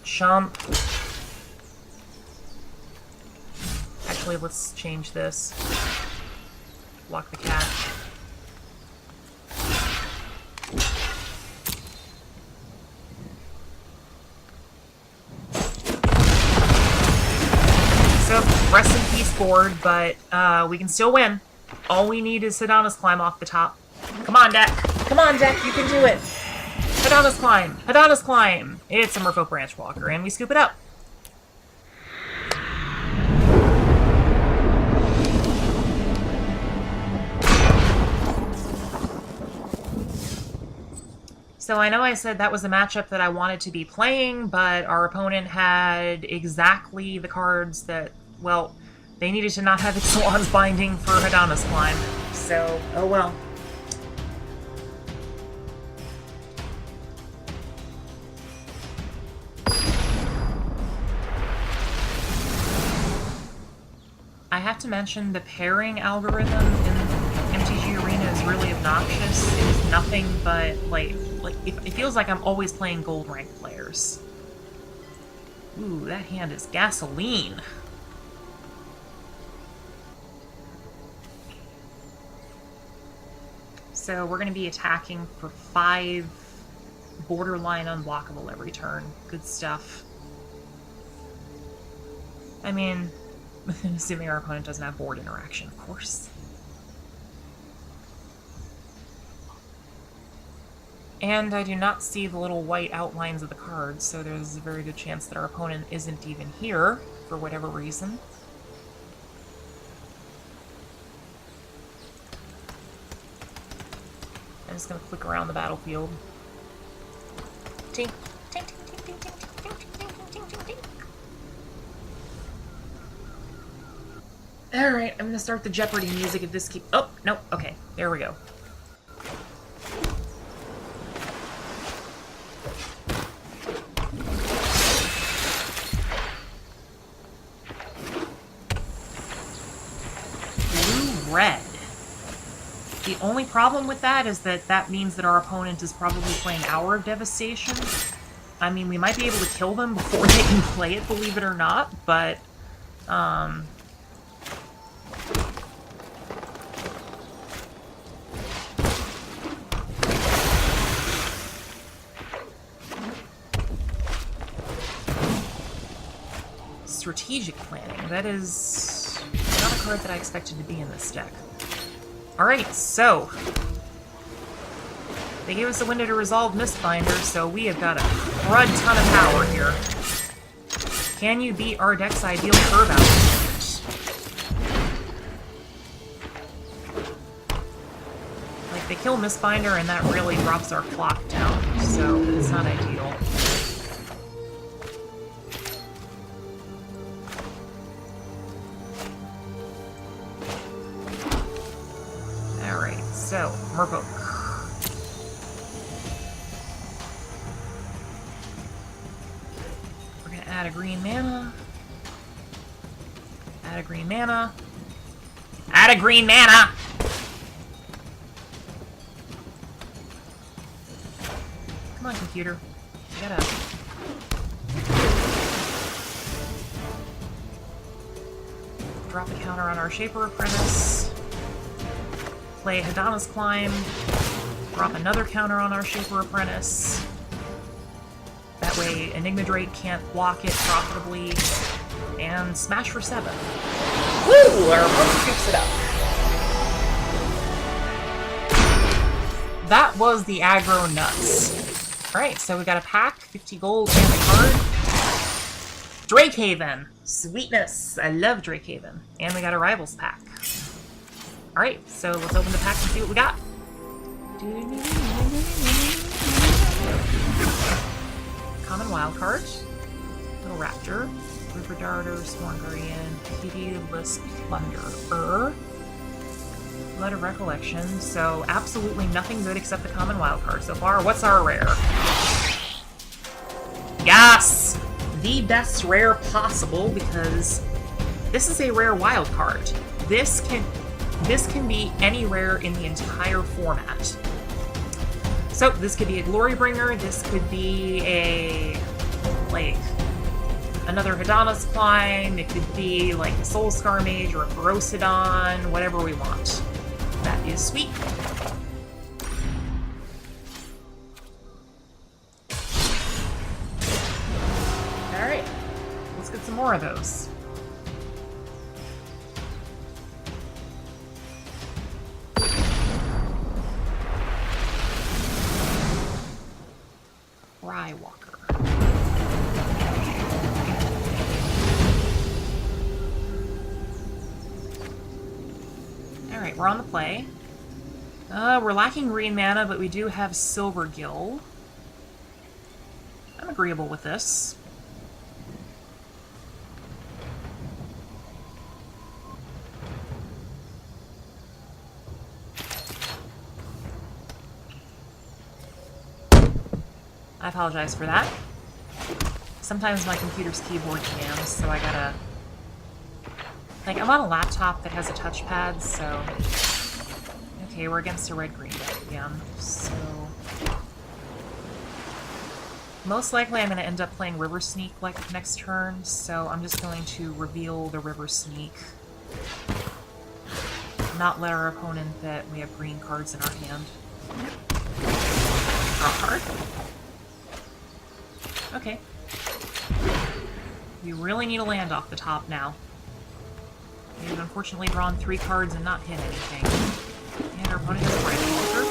Chomp. Actually, let's change this. Block the cat. So, rest in peace board, but we can still win. All we need is Hadana's Climb off the top. Come on, deck. Come on, deck. You can do it. Hadana's Climb. Hadana's Climb. It's a Merfolk Branch Walker, and we scoop it up. So I know I said that was a matchup that I wanted to be playing, but our opponent had exactly the cards that, well, they needed to not have Ixalan's Binding for Hadana's Climb. So, oh well. I have to mention the pairing algorithm in MtG Arena is really obnoxious. It is nothing but, like it feels like I'm always playing gold rank players. Ooh, that hand is gasoline. So we're going to be attacking for 5 borderline unblockable every turn. Good stuff. I mean, assuming our opponent doesn't have board interaction, of course. And I do not see the little white outlines of the cards, so there's a very good chance that our opponent isn't even here, for whatever reason. I'm just going to click around the battlefield. Tink, tink, tink, tink, tink, tink, tink, tink, tink, tink, tink. Alright, I'm going to start the Jeopardy music if this keeps... Oh, no, okay, there we go. Red. The only problem with that is that that means that our opponent is probably playing Hour of Devastation. I mean, we might be able to kill them before they can play it, believe it or not, but, strategic planning. That is not a card that I expected to be in this deck. Alright, so they gave us a window to resolve Mistbinder, so we have got a crud ton of power here. Can you beat our deck's ideal curve out? Like, they kill Mistbinder and that really drops our clock down, so it's not ideal. So, Merfolk. We're gonna add a green mana. Add a green mana. Add a green mana! Come on, computer. You gotta... Drop a counter on our Shaper Apprentice. Play Hadana's Climb. Drop another counter on our Shaper Apprentice. That way Enigma Drake can't block it profitably. And smash for 7. Woo! Our opponent picks it up. That was the aggro nuts. Alright, so we got a pack, 50 gold, and a card. Drakehaven! Sweetness! I love Drakehaven. And we got a Rivals pack. Alright, so let's open the pack and see what we got. Common Wildcard. Little Raptor. River Darter, Sworn Guardian, Pitiless Plunderer. Blood of Recollection, so absolutely nothing good except the common wildcard so far. What's our rare? Yes! The best rare possible, because this is a rare wildcard. This can be any rare in the entire format. So this could be a Glorybringer, this could be a, like, another Hadana's Climb, it could be like a Soul Scar Mage or a Ferocidon, whatever we want. That is sweet. Alright, let's get some more of those. Rywalker. Alright, we're on the play. We're lacking green mana, but we do have Silver Gill. I'm agreeable with this. I apologize for that. Sometimes my computer's keyboard jams, so I gotta... Like, I'm on a laptop that has a touchpad, so... Okay, we're against a red-green deck again, so... Most likely I'm going to end up playing River Sneak like next turn, so I'm just going to reveal the River Sneak. Not let our opponent that we have green cards in our hand. Draw a card. Okay. We really need a land off the top now. We've unfortunately drawn 3 cards and not hit anything. And our opponent has a Branchwalker.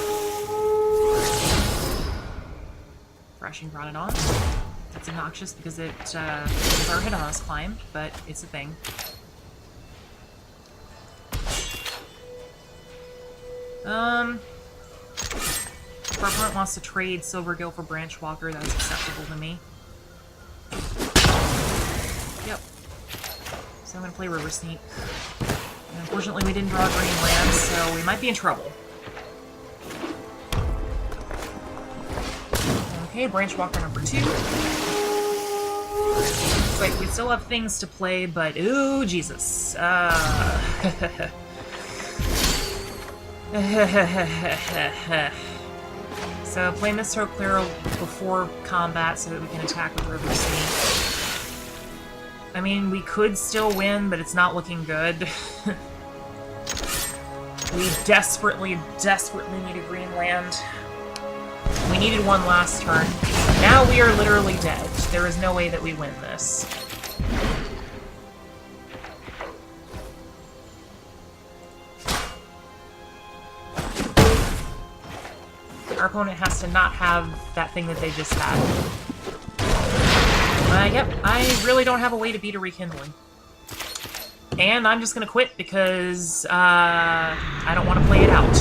Thrashing brought it on. That's obnoxious because it is our Hadana's Climb, but it's a thing. If our opponent wants to trade Silvergill for Branchwalker, that's acceptable to me. Yep. So I'm going to play River Sneak. And unfortunately we didn't draw green land, so we might be in trouble. Okay, Branchwalker number 2. It's like we still have things to play, but ooh, Jesus. So play Mistro Clear before combat so that we can attack with River Sneak. I mean, we could still win, but it's not looking good. We desperately, desperately need a green land. We needed one last turn. Now we are literally dead. There is no way that we win this. Our opponent has to not have that thing that they just had. Yep, I really don't have a way to beat a Rekindling. And I'm just gonna quit because, I don't want to play it out.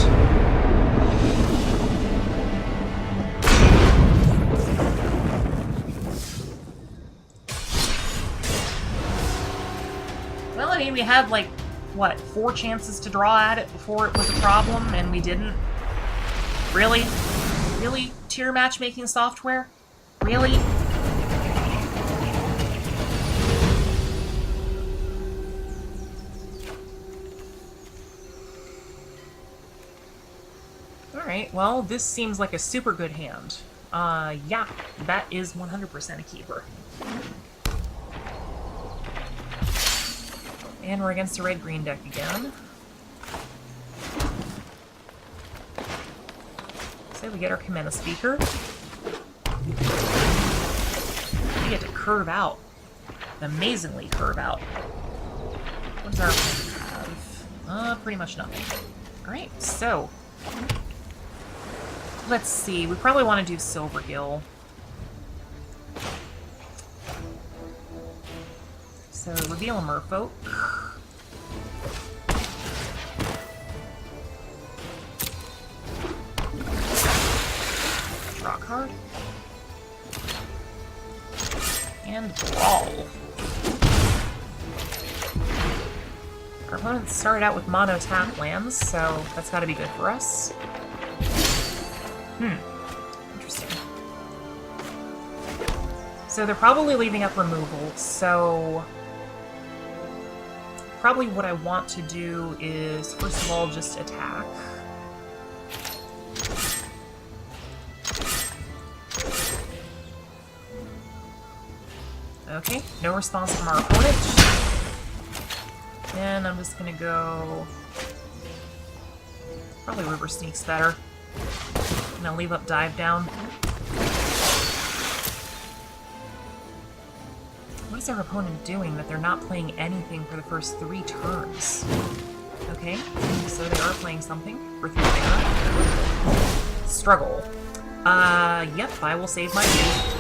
Well, I mean, we had, like, what, 4 chances to draw at it before it was a problem, and we didn't? Really? Really? Tier matchmaking software? Really? Alright, well, this seems like a super good hand. Yeah, that is 100% a keeper. And we're against the red-green deck again. So we get our Kamena Speaker. We get to curve out. Amazingly curve out. What does our opponent have? Pretty much nothing. Alright, so... let's see. We probably want to do Silvergill. So, reveal a Merfolk. Draw a card. And Brawl. Our opponents started out with mono tap lands, so that's gotta be good for us. Interesting. So they're probably leaving up removal, so... probably what I want to do is, first of all, just attack. Okay, no response from our opponent. And I'm just gonna go... probably River Sneak's better. And I'll leave up Dive Down. What is our opponent doing that they're not playing anything for the first 3 turns? Okay, so they are playing something for 3 mana. Struggle. Yep, I will save my game.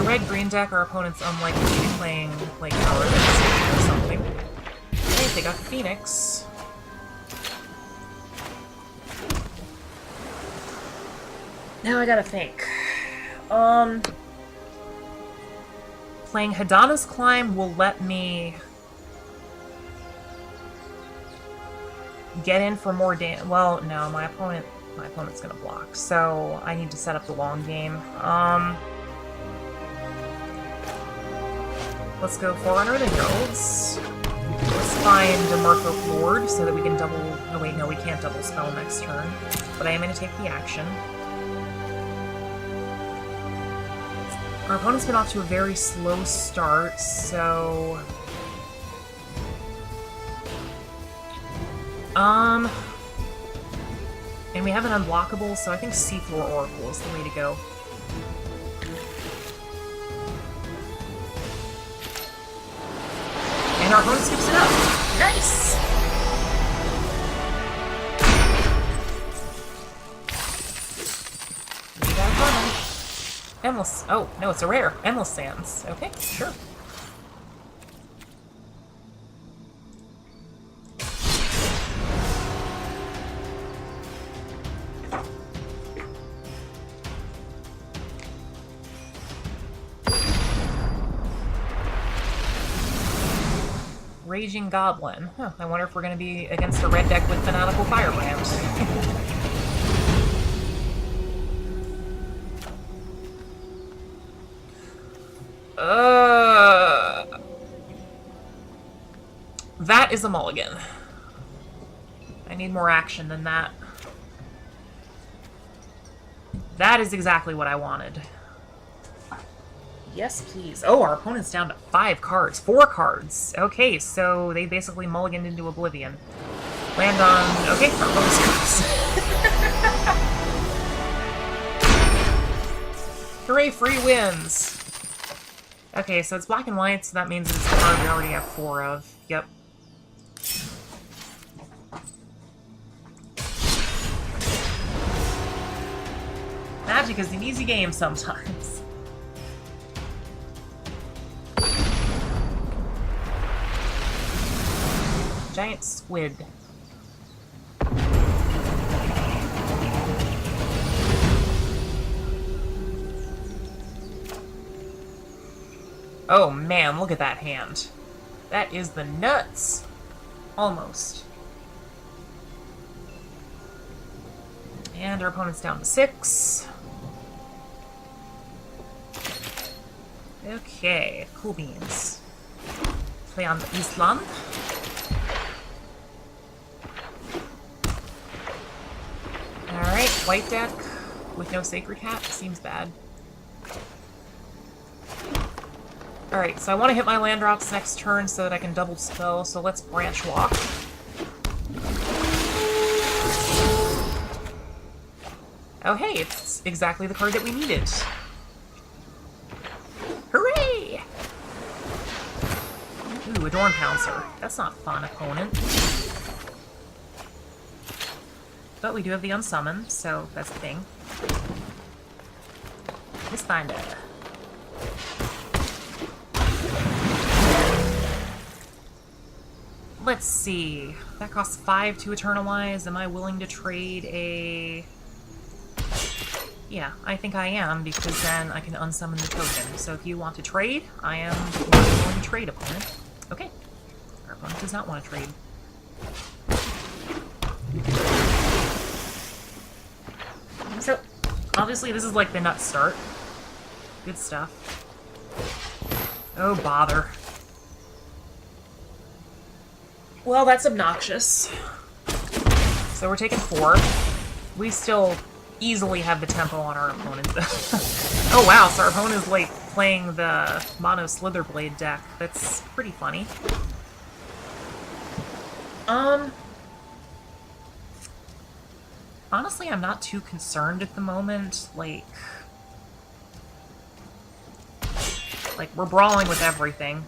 Red-green deck, our opponent's unlikely to be playing, like, Power or something. Okay, they got the Phoenix. Now I gotta think. Playing Hadana's Climb will let me get in for more damage. Well, no, my opponent's gonna block, so I need to set up the long game. Let's go Forerunner of the Heralds. Let's find a Merfolk Lord so that we can double... oh wait, no, we can't double spell next turn. But I am going to take the action. Our opponent's been off to a very slow start, so... and we have an unblockable, so I think Seafloor Oracle is the way to go. And our opponent skips it up. Nice! We got a common. Endless. Oh, no, it's a rare. Endless Sands. Okay, sure. Raging Goblin. Huh, I wonder if we're going to be against a red deck with Fanatical Firebrand. That is a mulligan. I need more action than that. That is exactly what I wanted. Yes, please. Oh, our opponent's down to 5 cards. 4 cards. Okay, so they basically mulliganed into oblivion. Land on... okay, our opponent's cards. Hooray, free wins! Okay, so it's black and white, so that means it's a card we already have 4 of. Yep. Magic is an easy game sometimes. Giant squid. Oh man, look at that hand. That is the nuts. Almost. And our opponent's down to 6. Okay, cool beans. Play on the Island. Alright, white deck with no Sacred Hat. Seems bad. Alright, so I want to hit my land drops next turn so that I can double spell, so let's Branch Walk. Oh hey, it's exactly the card that we needed. Hooray! Ooh, a Dorn Pouncer. That's not fun, opponent. But we do have the Unsummon, so that's the thing. Mistbinder. Let's see. That costs 5 to Eternalize. Am I willing to trade a... Yeah, I think I am, because then I can unsummon the token. So if you want to trade, I am willing to trade, opponent. Okay. Our opponent does not want to trade. So, obviously this is like the nut start. Good stuff. Oh, bother. Well, that's obnoxious. So we're taking 4. We still easily have the tempo on our opponent. Oh wow, so our opponent is like playing the Mono Slitherblade deck. That's pretty funny. Honestly, I'm not too concerned at the moment. Like, we're brawling with everything.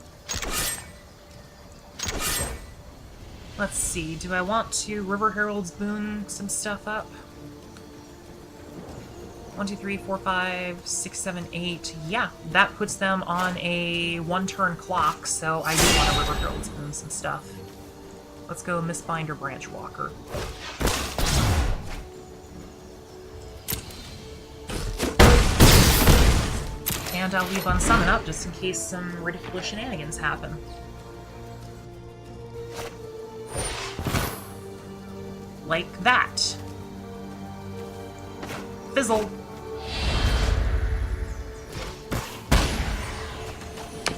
Let's see, do I want to River Herald's Boon some stuff up? 1, 2, 3, 4, 5, 6, 7, 8. Yeah, that puts them on a 1-turn clock, so I do want to River Herald's Boon some stuff. Let's go Mistbinder Branch Walker. And I'll leave Unsummon up just in case some ridiculous shenanigans happen. Like that. Fizzle.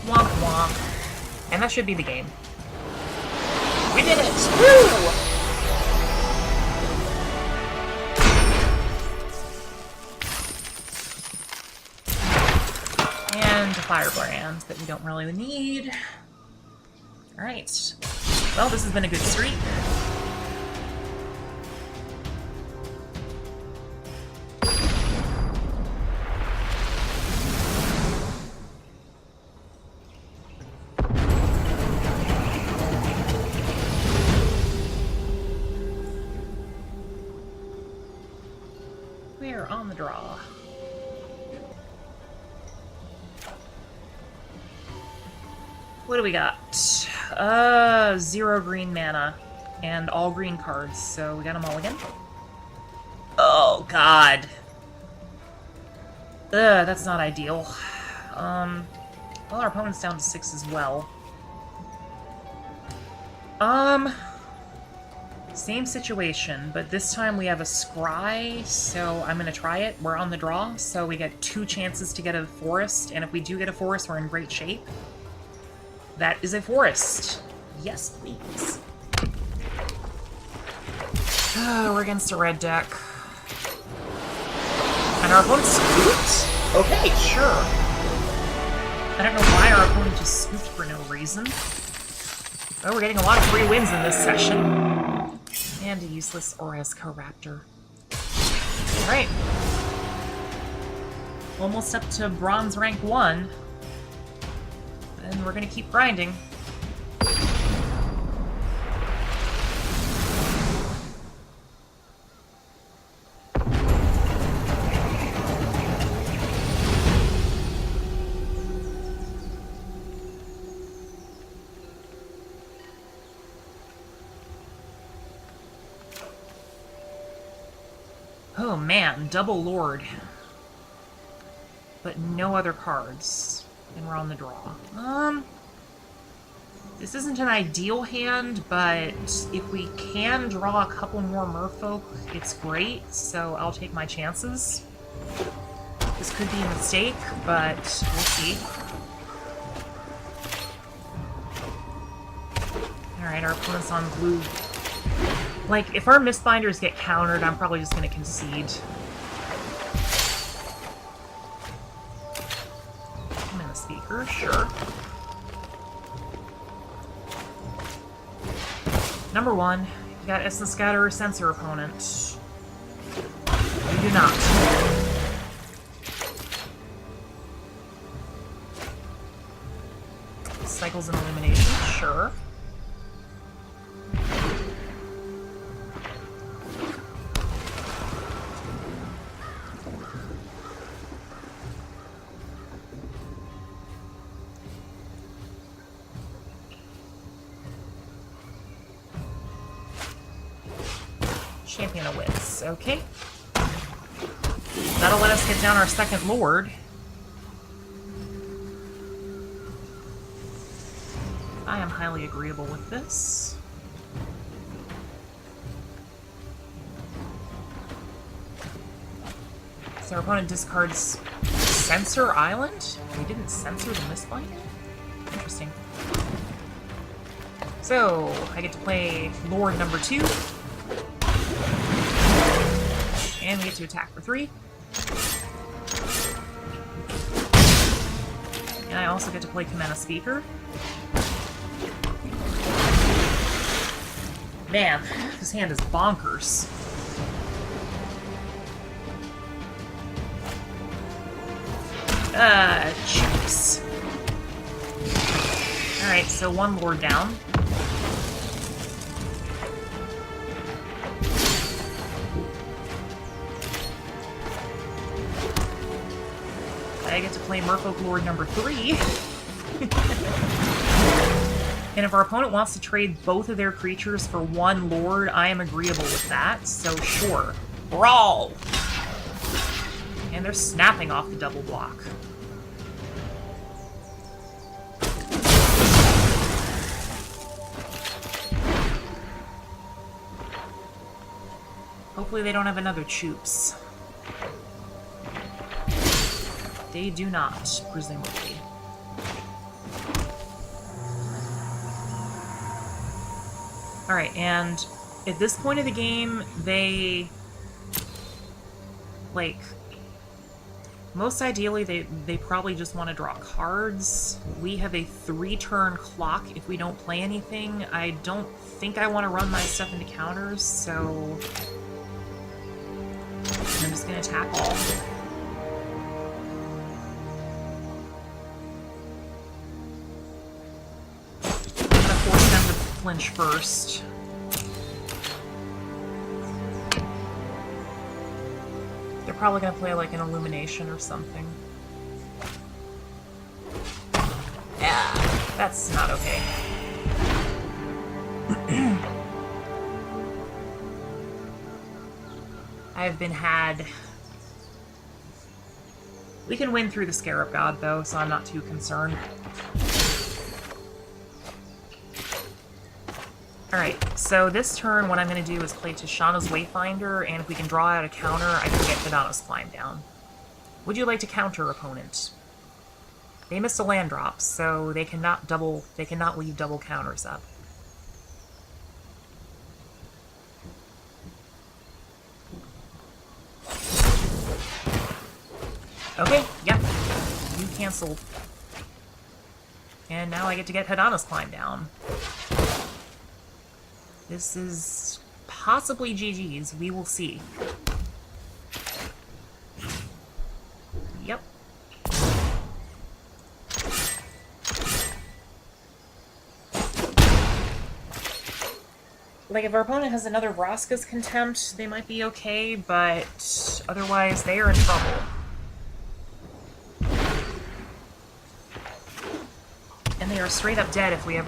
Womp womp. And that should be the game. We did it! Woo! And a Firebrand that we don't really need. Alright. Well, this has been a good streak. We're on the draw. What do we got? 0 green mana and all green cards, so we got them all again. Oh god. That's not ideal. Well, our opponent's down to 6 as well. Same situation, but this time we have a Scry, so I'm gonna try it. We're on the draw, so we get 2 chances to get a forest, and if we do get a forest, we're in great shape. That is a forest. Yes, please. We're against a red deck. And our opponent's scooped? Okay, sure. I don't know why our opponent just scooped for no reason. Oh, we're getting a lot of free wins in this session. And a useless Oreska Raptor. Alright. Almost up to bronze rank 1. And we're gonna keep grinding. Oh man, double Lord. But no other cards. And we're on the draw. This isn't an ideal hand, but if we can draw a couple more Merfolk, it's great, so I'll take my chances. This could be a mistake, but we'll see. Alright, our opponent's on blue. Like, if our Mistbinders get countered, I'm probably just gonna concede. I'm in a speaker, sure. Number 1, you got Essence Scatter or Sensor opponent. You do not. Cycles and Illumination, sure. Champion of Wits, okay. That'll let us get down our second Lord. I am highly agreeable with this. So our opponent discards Censor Island? We didn't censor the Mistbinder? Interesting. So, I get to play Lord number 2. And we get to attack for 3. And I also get to play Kamena Speaker. Man, this hand is bonkers. Jeez. Alright, so 1 Lord down. I get to play Merfolk Lord number 3. And if our opponent wants to trade both of their creatures for 1 Lord, I am agreeable with that, so sure. Brawl! And they're snapping off the double block. Hopefully they don't have another Choops. They do not, presumably. Alright, and at this point of the game, they... like... most ideally, they probably just want to draw cards. We have a 3-turn clock if we don't play anything. I don't think I want to run my stuff into counters, so... I'm just going to attack all. Flinch first. They're probably going to play like an Illumination or something. Yeah, that's not okay. I've been had. We can win through the Scarab God though, so I'm not too concerned. Alright, so this turn what I'm going to do is play Tishana's Wayfinder, and if we can draw out a counter, I can get Hidana's Climb down. Would you like to counter, opponent? They missed a land drop, so they cannot leave double counters up. Okay, yeah. You canceled. And now I get to get Hidana's Climb down. This is possibly GG's. We will see. Yep. Like, if our opponent has another Vraska's Contempt, they might be okay, but otherwise they are in trouble. And they are straight up dead if we have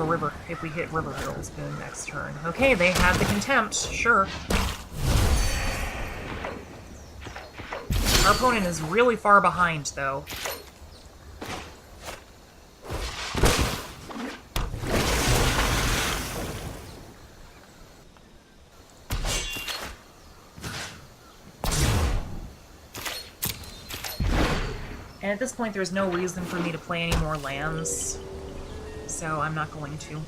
if we hit River Girl's Boon next turn. Okay, they have the Contempt, sure. Our opponent is really far behind, though. And at this point, there's no reason for me to play any more lands. So I'm not going to.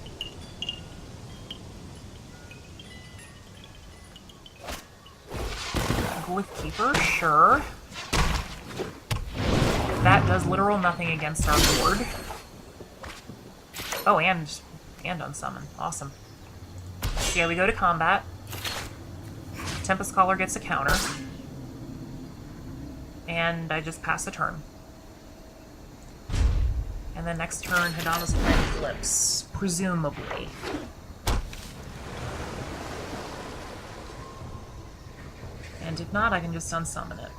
Glyph Keeper, sure. That does literal nothing against our board. Oh, and unsummon. Awesome. So yeah, we go to combat. Tempest Caller gets a counter. And I just pass the turn. And then next turn, Hadama's Plan flips. Presumably. And if not, I can just unsummon it.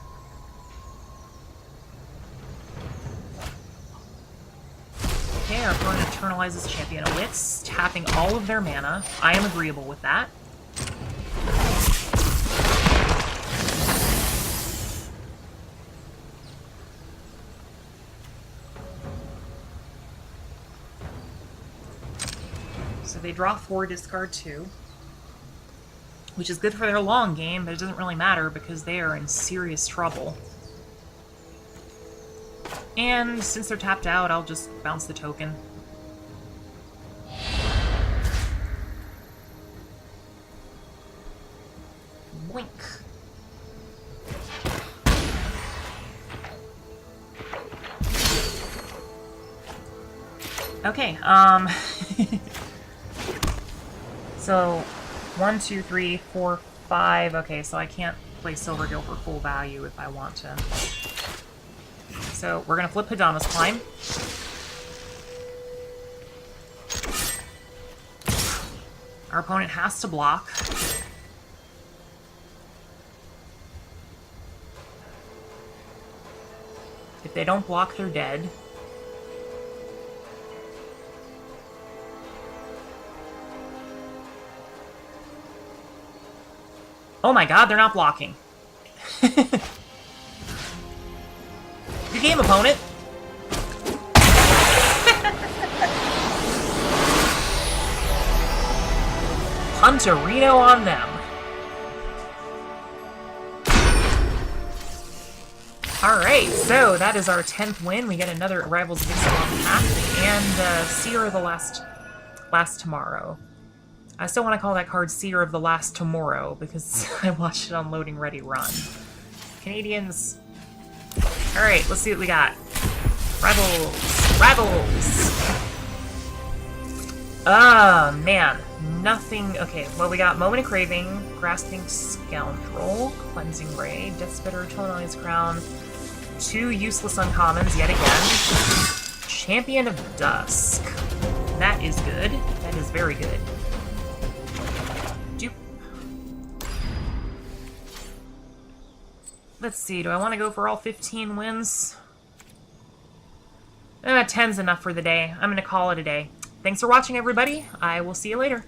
Okay, our opponent internalizes Champion of Wits, tapping all of their mana. I am agreeable with that. So they draw 4, discard 2. Which is good for their long game, but it doesn't really matter because they are in serious trouble. And since they're tapped out, I'll just bounce the token. Blink. Okay, so 1, 2, 3, 4, 5. Okay, so I can't play Silver Gill for full value if I want to. So we're going to flip Hadama's Climb. Our opponent has to block. If they don't block, they're dead. Oh my god, they're not blocking. Good game, opponent. Punterino on them. Alright, so that is our 10th win. We get another Rivals of Ixalan pack, and Seer of the Last Tomorrow. I still want to call that card Seer of the Last Tomorrow, because I watched it on Loading Ready Run. Canadians. Alright, let's see what we got. Rebels! Rebels! Ah, man. Nothing. Okay, well, we got Moment of Craving, Grasping Scoundrel, Cleansing Ray, Death Spitter, Tonali's Crown, 2 useless uncommons yet again. Champion of Dusk. That is good. That is very good. Let's see, do I want to go for all 15 wins? 10's enough for the day. I'm going to call it a day. Thanks for watching, everybody. I will see you later.